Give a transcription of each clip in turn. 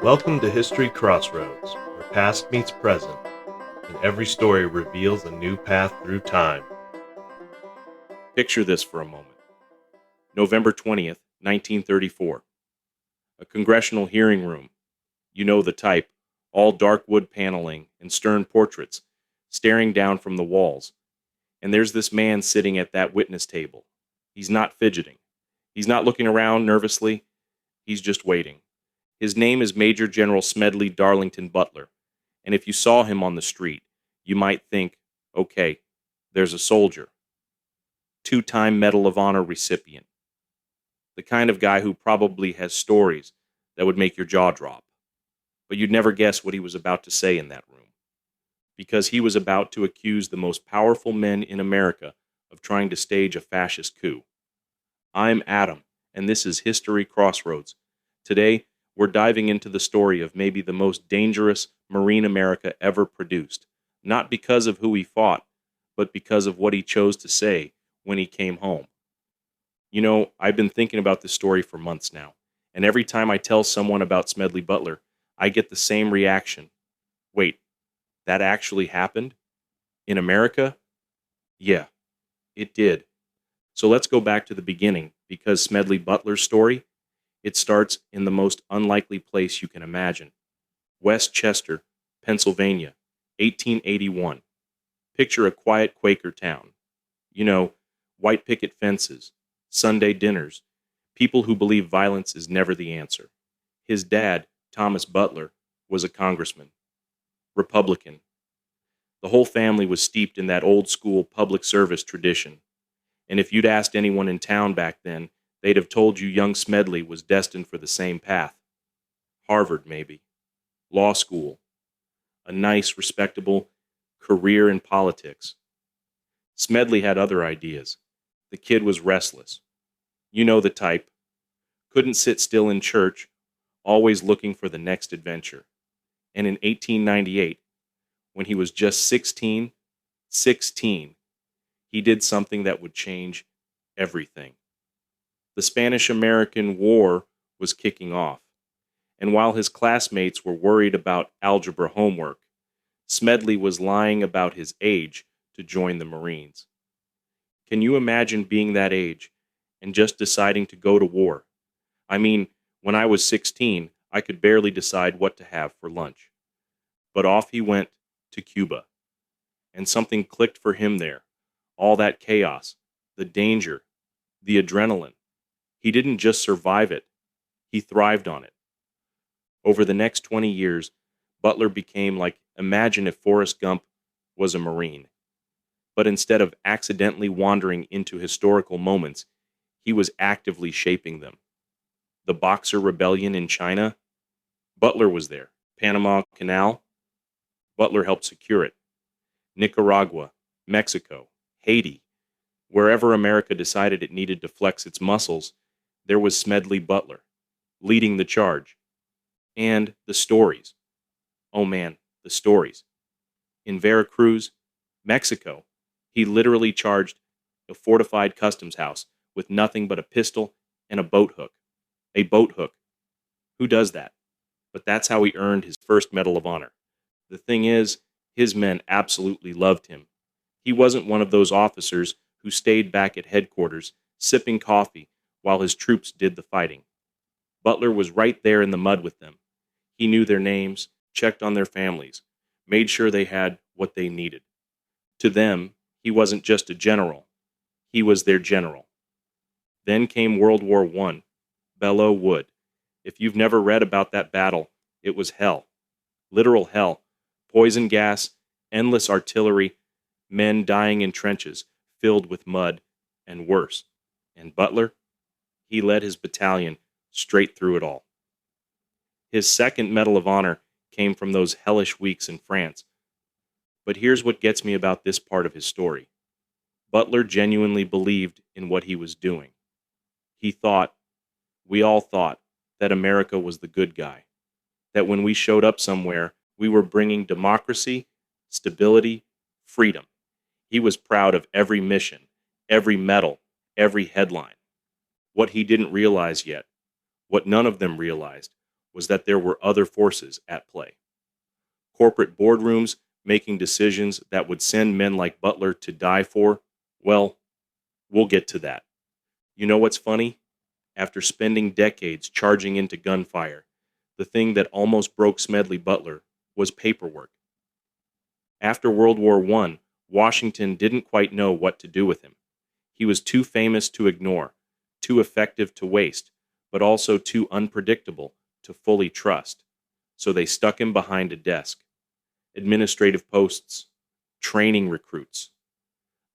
Welcome to History Crossroads, where past meets present, and every story reveals a new path through time. Picture this for a moment. November 20th, 1934. A congressional hearing room. You know the type, all dark wood paneling and stern portraits, staring down from the walls. And there's this man sitting at that witness table. He's not fidgeting. He's not looking around nervously. He's just waiting. His name is Major General Smedley Butler. And if you saw him on the street, you might think, okay, there's a soldier. Two-time Medal of Honor recipient. The kind of guy who probably has stories that would make your jaw drop. But you'd never guess what he was about to say in that room. Because he was about to accuse the most powerful men in America of trying to stage a fascist coup. I'm Adam, and this is History Crossroads. Today, we're diving into the story of maybe the most dangerous Marine America ever produced. Not because of who he fought, but because of what he chose to say when he came home. You know, I've been thinking about this story for months now, and every time I tell someone about Smedley Butler, I get the same reaction. Wait, that actually happened? In America? Yeah, it did. So let's go back to the beginning, because Smedley Butler's story, it starts in the most unlikely place you can imagine. West Chester, Pennsylvania, 1881. Picture a quiet Quaker town. You know, white picket fences, Sunday dinners, people who believe violence is never the answer. His dad, Thomas Butler, was a congressman. Republican. The whole family was steeped in that old school public service tradition. And if you'd asked anyone in town back then, they'd have told you young Smedley was destined for the same path. Harvard, maybe. Law school. A nice, respectable career in politics. Smedley had other ideas. The kid was restless. You know the type. Couldn't sit still in church, always looking for the next adventure. And in 1898, when he was just 16, he did something that would change everything. The Spanish-American War was kicking off, and while his classmates were worried about algebra homework, Smedley was lying about his age to join the Marines. Can you imagine being that age and just deciding to go to war? I mean, when I was 16, I could barely decide what to have for lunch. But off he went to Cuba, and something clicked for him there. All that chaos, the danger, the adrenaline. He didn't just survive it, he thrived on it. Over the next 20 years, Butler became like, imagine if Forrest Gump was a Marine. But instead of accidentally wandering into historical moments, he was actively shaping them. The Boxer Rebellion in China? Butler was there. Panama Canal? Butler helped secure it. Nicaragua, Mexico, Haiti. Wherever America decided it needed to flex its muscles, there was Smedley Butler, leading the charge. And the stories. Oh man, the stories. In Veracruz, Mexico, he literally charged a fortified customs house with nothing but a pistol and a boat hook. A boat hook. Who does that? But that's how he earned his first Medal of Honor. The thing is, his men absolutely loved him. He wasn't one of those officers who stayed back at headquarters, sipping coffee while his troops did the fighting. Butler was right there in the mud with them. He knew their names, checked on their families, made sure they had what they needed. To them, he wasn't just a general. He was their general. Then came World War I, Belleau Wood. If you've never read about that battle, it was hell. Literal hell. Poison gas, endless artillery, men dying in trenches filled with mud, and worse. And Butler? He led his battalion straight through it all. His second Medal of Honor came from those hellish weeks in France. But here's what gets me about this part of his story. Butler genuinely believed in what he was doing. He thought, we all thought, that America was the good guy. That when we showed up somewhere, we were bringing democracy, stability, freedom. He was proud of every mission, every medal, every headline. What he didn't realize yet, what none of them realized, was that there were other forces at play. Corporate boardrooms making decisions that would send men like Butler to die for, well, we'll get to that. You know what's funny? After spending decades charging into gunfire, the thing that almost broke Smedley Butler was paperwork. After World War I, Washington didn't quite know what to do with him. He was too famous to ignore, too effective to waste, but also too unpredictable to fully trust. So they stuck him behind a desk. Administrative posts, training recruits,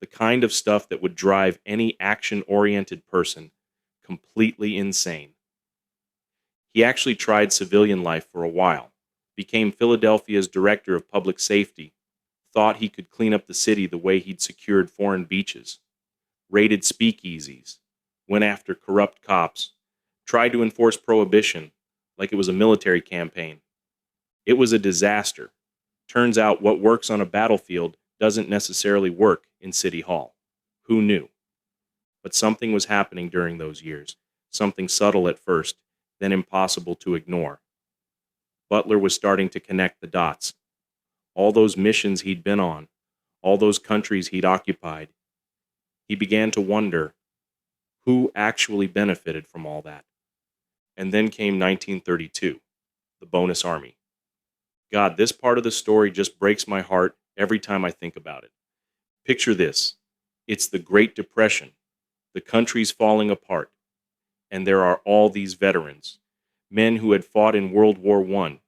the kind of stuff that would drive any action-oriented person completely insane. He actually tried civilian life for a while, became Philadelphia's director of public safety, thought he could clean up the city the way he'd secured foreign beaches, raided speakeasies, went after corrupt cops, tried to enforce prohibition like it was a military campaign. It was a disaster. Turns out what works on a battlefield doesn't necessarily work in City Hall. Who knew? But something was happening during those years, something subtle at first, then impossible to ignore. Butler was starting to connect the dots. All those missions he'd been on, all those countries he'd occupied. He began to wonder who actually benefited from all that. And then came 1932, the Bonus Army. God, this part of the story just breaks my heart every time I think about it. Picture this. It's the Great Depression. The country's falling apart. And there are all these veterans, men who had fought in World War I,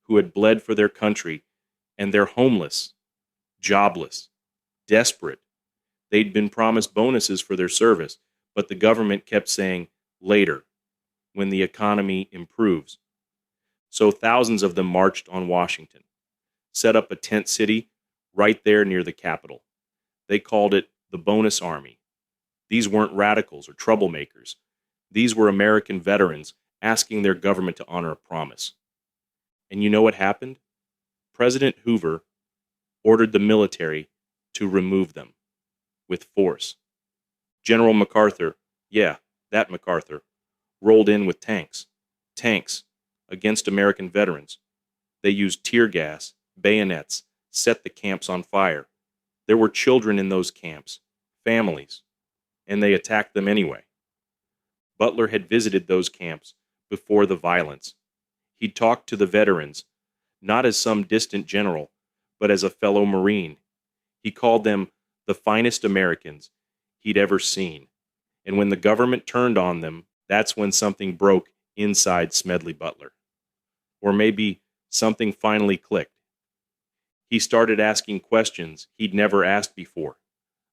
who had bled for their country, and they're homeless, jobless, desperate. They'd been promised bonuses for their service, but the government kept saying, later, when the economy improves. So thousands of them marched on Washington, set up a tent city right there near the Capitol. They called it the Bonus Army. These weren't radicals or troublemakers. These were American veterans asking their government to honor a promise. And you know what happened? President Hoover ordered the military to remove them with force. General MacArthur, yeah, that MacArthur, rolled in with tanks. Tanks against American veterans. They used tear gas, bayonets, set the camps on fire. There were children in those camps, families, and they attacked them anyway. Butler had visited those camps before the violence. He'd talked to the veterans, not as some distant general, but as a fellow Marine. He called them the finest Americans he'd ever seen. And when the government turned on them, that's when something broke inside Smedley Butler. Or maybe something finally clicked. He started asking questions he'd never asked before,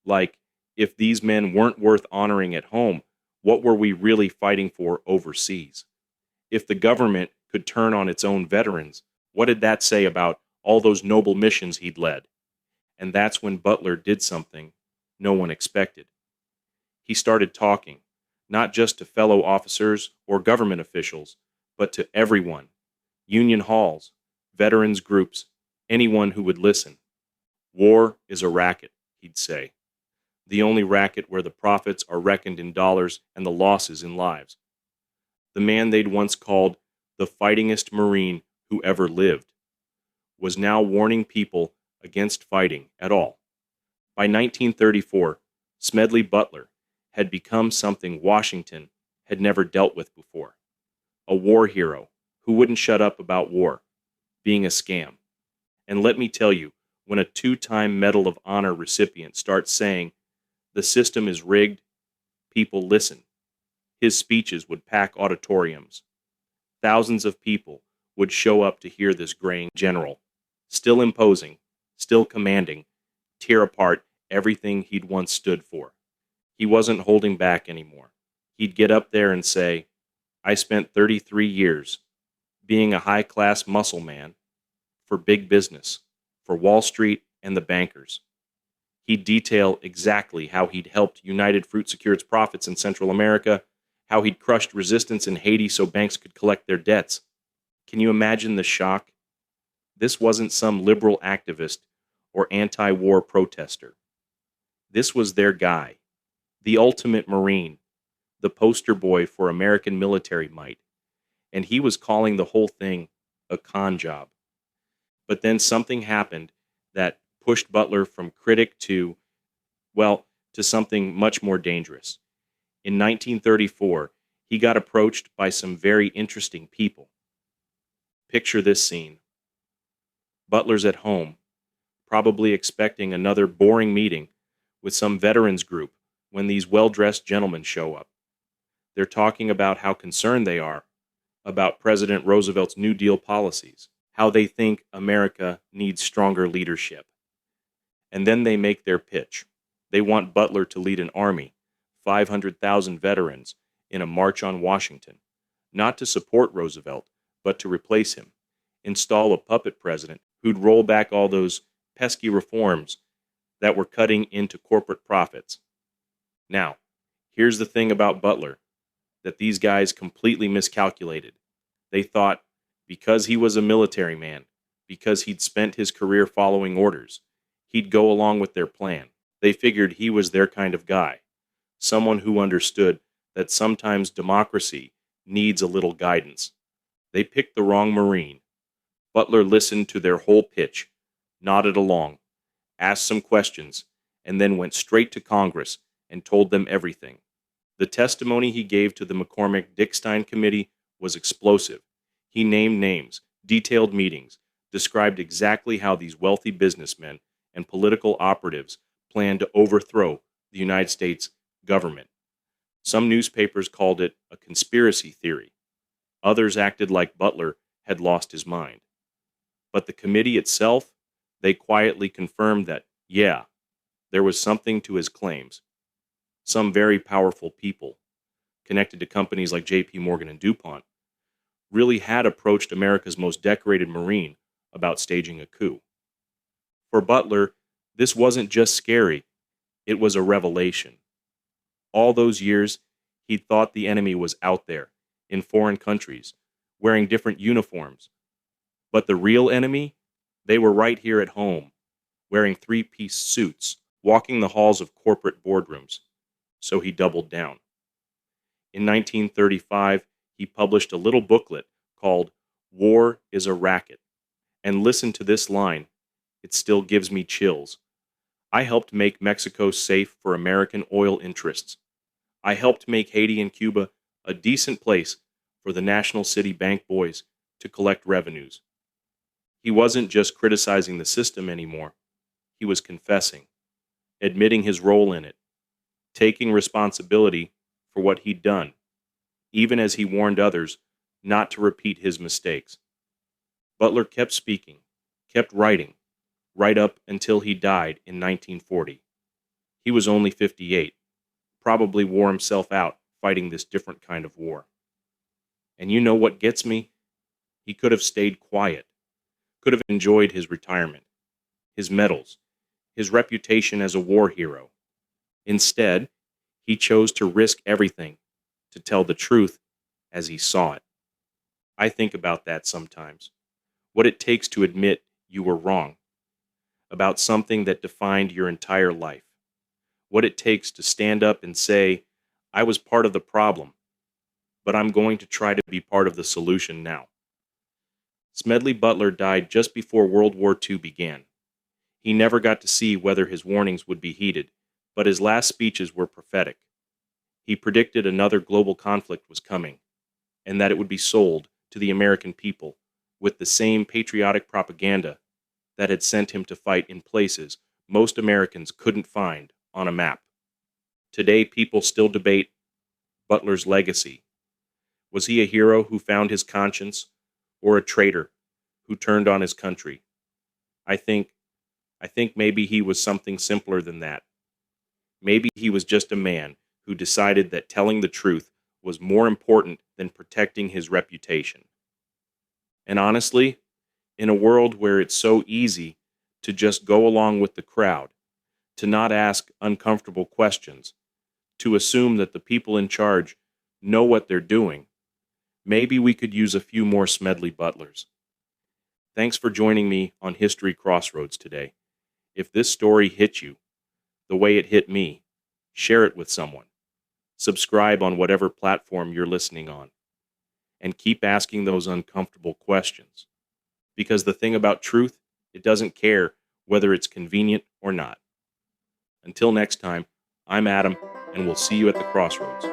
like, if these men weren't worth honoring at home, what were we really fighting for overseas? If the government could turn on its own veterans, what did that say about all those noble missions he'd led? And that's when Butler did something no one expected. He started talking, not just to fellow officers or government officials, but to everyone, union halls, veterans groups, anyone who would listen. War is a racket, he'd say. The only racket where the profits are reckoned in dollars and the losses in lives. The man they'd once called the fightingest Marine who ever lived was now warning people against fighting at all. By 1934, Smedley Butler had become something Washington had never dealt with before. A war hero who wouldn't shut up about war, being a scam. And let me tell you, when a 2-time Medal of Honor recipient starts saying, the system is rigged, people listen. His speeches would pack auditoriums. Thousands of people would show up to hear this graying general, still imposing, still commanding, tear apart everything he'd once stood for. He wasn't holding back anymore. He'd get up there and say, I spent 33 years being a high-class muscle man for big business, for Wall Street and the bankers. He'd detail exactly how he'd helped United Fruit secure its profits in Central America, how he'd crushed resistance in Haiti so banks could collect their debts. Can you imagine the shock? This wasn't some liberal activist or anti-war protester. This was their guy, the ultimate Marine, the poster boy for American military might. and he was calling the whole thing a con job. But then something happened that pushed Butler from critic to, well, to something much more dangerous. In 1934, he got approached by some very interesting people. Picture this scene. Butler's at home, probably expecting another boring meeting with some veterans group when these well-dressed gentlemen show up. They're talking about how concerned they are about President Roosevelt's New Deal policies, how they think America needs stronger leadership. And then they make their pitch. They want Butler to lead an army, 500,000 veterans, in a march on Washington, not to support Roosevelt, but to replace him, install a puppet president who'd roll back all those pesky reforms that were cutting into corporate profits. Now, here's the thing about Butler that these guys completely miscalculated. They thought because he was a military man, because he'd spent his career following orders, he'd go along with their plan. They figured he was their kind of guy, someone who understood that sometimes democracy needs a little guidance. They picked the wrong Marine. Butler listened to their whole pitch, nodded along, asked some questions, and then went straight to Congress and told them everything. The testimony he gave to the McCormick-Dickstein Committee was explosive. He named names, detailed meetings, described exactly how these wealthy businessmen and political operatives planned to overthrow the United States government. Some newspapers called it a conspiracy theory. Others acted like Butler had lost his mind. But the committee itself, they quietly confirmed that, yeah, there was something to his claims. Some very powerful people, connected to companies like J.P. Morgan and DuPont, really had approached America's most decorated Marine about staging a coup. For Butler, this wasn't just scary, it was a revelation. All those years, he'd thought the enemy was out there, in foreign countries, wearing different uniforms. But the real enemy, they were right here at home, wearing three-piece suits, walking the halls of corporate boardrooms. So he doubled down. In 1935, he published a little booklet called War is a Racket. And listen to this line, it still gives me chills. I helped make Mexico safe for American oil interests. I helped make Haiti and Cuba a decent place for the National City Bank boys to collect revenues. He wasn't just criticizing the system anymore. He was confessing, admitting his role in it, taking responsibility for what he'd done, even as he warned others not to repeat his mistakes. Butler kept speaking, kept writing, right up until he died in 1940. He was only 58, probably wore himself out fighting this different kind of war. And you know what gets me? He could have stayed quiet, could have enjoyed his retirement, his medals, his reputation as a war hero. Instead, he chose to risk everything to tell the truth as he saw it. I think about that sometimes. What it takes to admit you were wrong about something that defined your entire life. What it takes to stand up and say, I was part of the problem, but I'm going to try to be part of the solution now. Smedley Butler died just before World War II began. He never got to see whether his warnings would be heeded, but his last speeches were prophetic. He predicted another global conflict was coming, and that it would be sold to the American people with the same patriotic propaganda that had sent him to fight in places most Americans couldn't find on a map. Today, people still debate Butler's legacy. Was he a hero who found his conscience, or a traitor who turned on his country? I think maybe he was something simpler than that. Maybe he was just a man who decided that telling the truth was more important than protecting his reputation. And honestly, in a world where it's so easy to just go along with the crowd, to not ask uncomfortable questions, to assume that the people in charge know what they're doing, maybe we could use a few more Smedley Butlers. Thanks for joining me on History Crossroads today. If this story hit you the way it hit me, share it with someone. Subscribe on whatever platform you're listening on. and keep asking those uncomfortable questions. Because the thing about truth, it doesn't care whether it's convenient or not. Until next time, I'm Adam, and we'll see you at the crossroads.